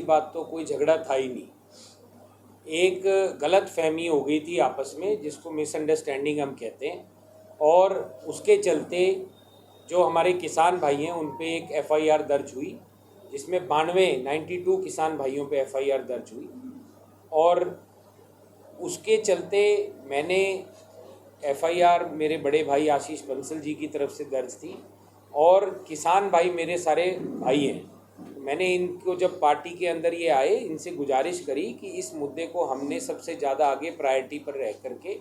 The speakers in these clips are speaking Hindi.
बात तो कोई झगड़ा था ही नहीं। एक गलत फहमी हो गई थी आपस में, जिसको मिसअंडरस्टैंडिंग हम कहते हैं, और उसके चलते जो हमारे किसान भाई हैं उन पे एक एफआईआर दर्ज हुई, जिसमें 92 किसान भाइयों पे एफआईआर दर्ज हुई। और उसके चलते मैंने एफआईआर मेरे बड़े भाई आशीष बंसल जी की तरफ से दर्ज थी, और किसान भाई मेरे सारे भाई हैं। मैंने इनको जब पार्टी के अंदर ये आए, इनसे गुजारिश करी कि इस मुद्दे को हमने सबसे ज़्यादा आगे प्रायोरिटी पर रह करके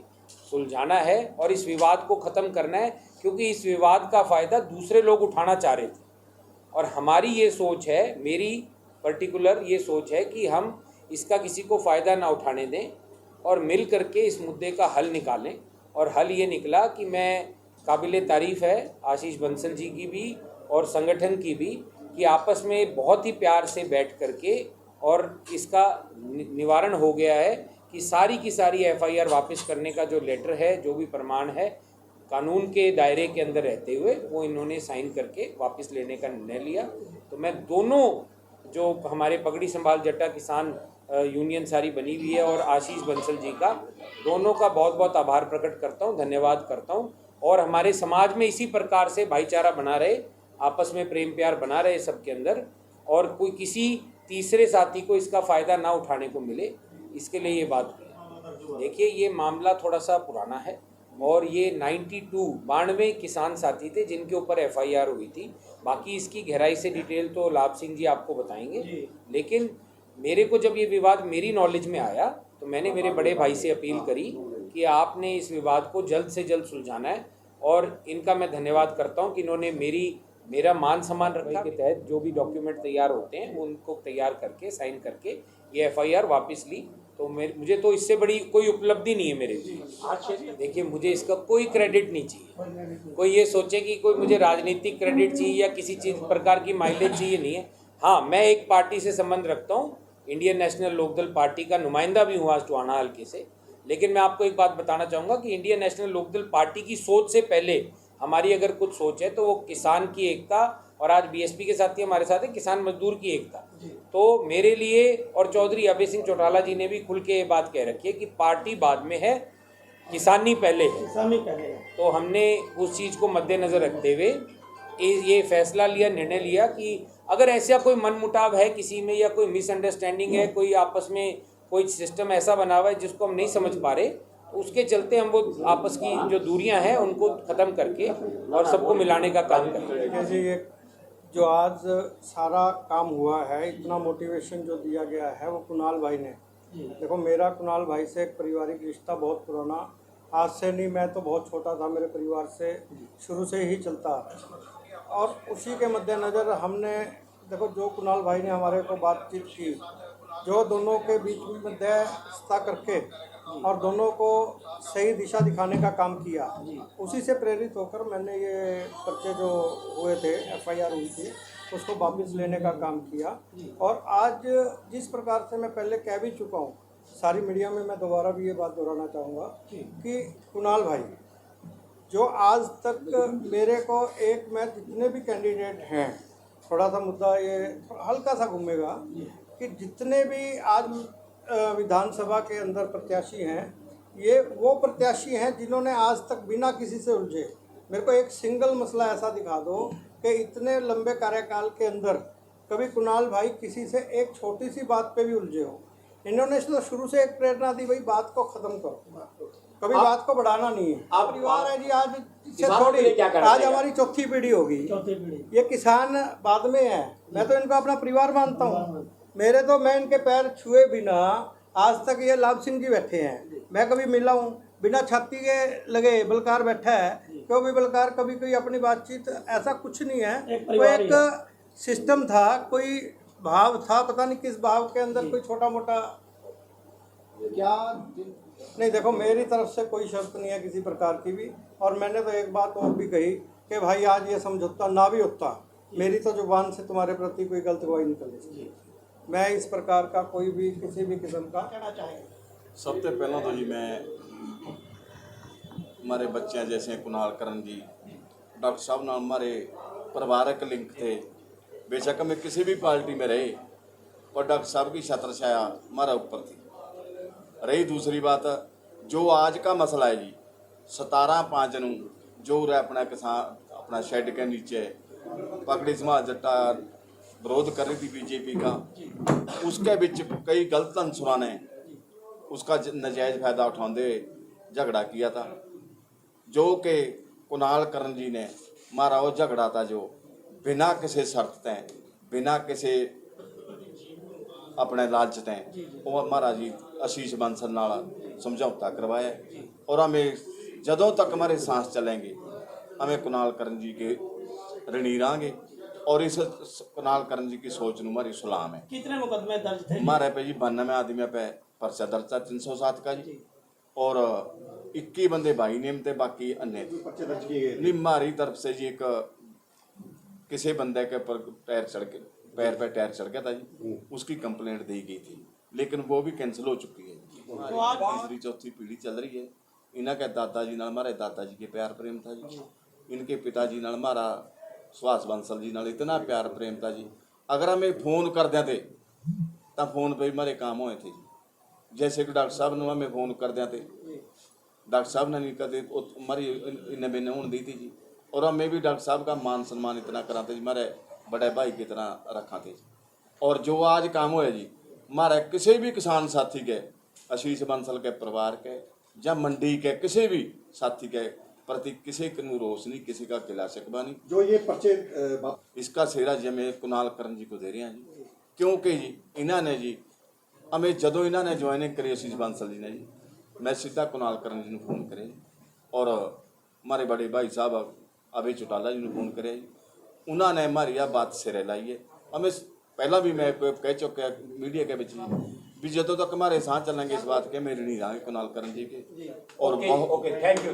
सुलझाना है और इस विवाद को ख़त्म करना है, क्योंकि इस विवाद का फ़ायदा दूसरे लोग उठाना चाह रहे थे। और हमारी ये सोच है, मेरी पर्टिकुलर ये सोच है कि हम इसका किसी को फ़ायदा ना उठाने दें और मिल करके इस मुद्दे का हल निकालें। और हल ये निकला कि मैं काबिले तारीफ़ है आशीष बंसल जी की भी और संगठन की भी, कि आपस में बहुत ही प्यार से बैठ करके और इसका निवारण हो गया है कि सारी की सारी एफआईआर वापस करने का जो लेटर है, जो भी प्रमाण है, कानून के दायरे के अंदर रहते हुए वो इन्होंने साइन करके वापस लेने का निर्णय लिया। तो मैं दोनों, जो हमारे पगड़ी संभाल जट्टा किसान यूनियन सारी बनी हुई है और आशीष बंसल जी का, दोनों का बहुत बहुत आभार प्रकट करता हूँ, धन्यवाद करता हूँ। और हमारे समाज में इसी प्रकार से भाईचारा बना रहे, आपस में प्रेम प्यार बना रहे सबके अंदर, और कोई किसी तीसरे साथी को इसका फ़ायदा ना उठाने को मिले, इसके लिए ये बात हुई। देखिए, ये मामला थोड़ा सा पुराना है और ये 92 किसान साथी थे जिनके ऊपर एफआईआर हुई थी। बाकी इसकी गहराई से डिटेल तो लाभ सिंह जी आपको बताएंगे, लेकिन मेरे को जब ये विवाद मेरी नॉलेज में आया तो मैंने मेरे बड़े भाई से अपील करी कि आपने इस विवाद को जल्द से जल्द सुलझाना है। और इनका मैं धन्यवाद करता हूँ कि इन्होंने मेरा मान सम्मान रखा के तहत जो भी डॉक्यूमेंट तैयार होते हैं उनको तैयार करके साइन करके ये एफआईआर वापस ली। तो मुझे तो इससे बड़ी कोई उपलब्धि नहीं है मेरे लिए। देखिए, मुझे इसका कोई क्रेडिट नहीं चाहिए। कोई ये सोचे कि कोई मुझे राजनीतिक क्रेडिट चाहिए या किसी चीज़ प्रकार की माइलेज चाहिए, नहीं है। हाँ, मैं एक पार्टी से संबंध रखता हूँ, इंडियन नेशनल लोकदल पार्टी का नुमाइंदा भी हुआ टोहाना हल्के से। लेकिन मैं आपको एक बात बताना चाहूँगा कि इंडियन नेशनल लोकदल पार्टी की सोच से पहले हमारी अगर कुछ सोच है तो वो किसान की एकता, और आज बीएसपी के साथ ही हमारे साथ है किसान मजदूर की एकता। तो मेरे लिए, और चौधरी अभय सिंह चौटाला जी ने भी खुल के ये बात कह रखी है कि पार्टी बाद में है, किसानी पहले है। तो हमने उस चीज़ को मद्देनज़र रखते हुए ये फैसला लिया, निर्णय लिया कि अगर ऐसा कोई मनमुटाव है किसी में, या कोई मिसअंडरस्टैंडिंग है, कोई आपस में कोई सिस्टम ऐसा बना हुआ है जिसको हम नहीं समझ पा रहे, उसके चलते हम वो आपस की जो दूरियां हैं उनको ख़त्म करके और सबको मिलाने का काम करें। जैसे ये जो आज सारा काम हुआ है, इतना मोटिवेशन जो दिया गया है वो कुणाल भाई ने। देखो, मेरा कुणाल भाई से एक पारिवारिक रिश्ता बहुत पुराना, आज से नहीं, मैं तो बहुत छोटा था, मेरे परिवार से शुरू से ही चलता आ रहा है। और उसी के मद्देनज़र हमने, देखो, जो कुणाल भाई ने हमारे को बातचीत की, जो दोनों के बीच में मध्यस्थता करके और दोनों को सही दिशा दिखाने का काम किया, उसी से प्रेरित होकर मैंने ये पर्चे जो हुए थे, एफआईआर हुई थी, उसको वापस लेने का काम किया। और आज जिस प्रकार से मैं पहले कह भी चुका हूँ सारी मीडिया में, मैं दोबारा भी ये बात दोहराना चाहूँगा कि कुणाल भाई जो आज तक मेरे को एक में जितने भी कैंडिडेट हैं, थोड़ा सा मुद्दा ये हल्का सा घूमेगा कि जितने भी आज विधानसभा के अंदर प्रत्याशी हैं, ये वो प्रत्याशी हैं जिन्होंने आज तक बिना किसी से उलझे, मेरे को एक सिंगल मसला ऐसा दिखा दो कि इतने लंबे कार्यकाल के अंदर कभी कुणाल भाई किसी से एक छोटी सी बात पे भी उलझे हो। इन्होंने तो शुरू से एक प्रेरणा दी, भाई बात को ख़त्म करो, कभी बात को बढ़ाना नहीं है। आप परिवार है जी, आज से थोड़ी, आज हमारी चौथी पीढ़ी होगी, ये किसान बाद में है। मैं तो इनको अपना परिवार मानता हूँ। मैं इनके पैर छुए बिना आज तक ये लाभ सिंह जी बैठे हैं, मैं कभी मिला हूँ, बिना छाती के लगे बलकार बैठा है, क्यों भी बलकार कभी कोई अपनी बातचीत, ऐसा कुछ नहीं है। कोई एक सिस्टम था, कोई भाव था, पता नहीं किस भाव के अंदर कोई छोटा मोटा क्या नहीं। देखो, मेरी तरफ से कोई शर्त नहीं है किसी प्रकार की भी। और मैंने तो एक बात और भी कही कि भाई आज ये समझौता ना भी होता, मेरी तो जुबान से तुम्हारे प्रति कोई गलत गवाही निकले, मैं इस प्रकार का कोई भी किसी भी किस्म का कहना चाहेंगे। सबसे पहला तो जी मैं हमारे बच्चे जैसे कुणाल करण जी, डॉक्टर साहब नाल हमारे परिवारक लिंक थे। बेशक मैं किसी भी पार्टी में रहे, और डॉक्टर साहब की छत्र छाया हमारा ऊपर थी। रही दूसरी बात, जो आज का मसला है जी 17/5 ਨੂੰ जो उरे अपना किसान अपना शेड के नीचे पगड़ी समाज जट्टा विरोध कर रही थी बीजेपी का, उसके बीच कई गलत अंसुरों ने उसका नजायज़ फायदा उठाते हुए झगड़ा किया था, जो कि कुणाल करण जी ने मारा वो झगड़ा था जो बिना किसी शर्त तय बिना किसी अपने लालच तय वो महाराज जी आशीष बंसल नाल समझौता करवाया। और हमें जदों तक हमारे सांस चलेंगे हमें कुणाल करण जी के ऋणी रहेंगे और इस कुणाल करण जी की सोच ਨੂੰ हमारी सलाम है। कितने मुकदमे दर्ज थे? हमारे पे जी 92 आदमियों पे पर्चा दर्ज था 307 का जी, और 21 बंदे भाई नेम थे, बाकी अन्य थे। पर्चे दर्ज किए गए नहीं, हमारी तरफ से जी एक किसी बंदे के ऊपर पैर पे टायर चढ़ गया था जी, उसकी कंप्लेंट दी गई थी, लेकिन वो भी कैंसिल हो चुकी है। तो आज तीसरी चौथी पीढ़ी चल रही है। इन्हों के दादाजी नाल हमारे दादाजी के प्यार प्रेम था जी, इनके पिताजी नाल हमारा सुभाष बंसल जी नाल इतना प्यार प्रेम था जी, अगर हमें फोन कर दें थे तो फोन पे हमारे काम हुए थे जी। जैसे कि डॉक्टर साहब ने हमें फोन कर दें थे, डॉक्टर साहब ने नहीं कदे हमारी इन्हें बेने होने दी थी जी, और हमें भी डॉक्टर साहब का मान सम्मान इतना कराते जी, हमारे बड़े भाई की तरह रखा थे जी। और जो आज काम होया जी हमारे किसी भी किसान साथी के, आशीष बंसल के परिवार के या मंडी के किसी भी साथी के प्रति किसी को रोष नहीं, किसी का गिला शिकवा नहीं। जो ये पर्चे इसका सेहरा जी हमें कुणाल करण जी को दे रहे हैं जी, क्योंकि जी इन्होंने जी हमें जदों इन्होंने ज्वाइनिंग करी आशीष बंसल जी ने जी, मैं सीधा कुणाल करण जी को फोन करे और हमारे बड़े भाई साहब अभय चौटाला जी को फोन करे जी, उन्होंने हमारी यह बात सिरे लाई है। हमें पहला भी मैं कह चुका मीडिया के बीच भी जदों तक हमारे साथ चलेंगे इस बात के मेरे नहीं रहा कुणाल करण जी के। और ओके, थैंक यू।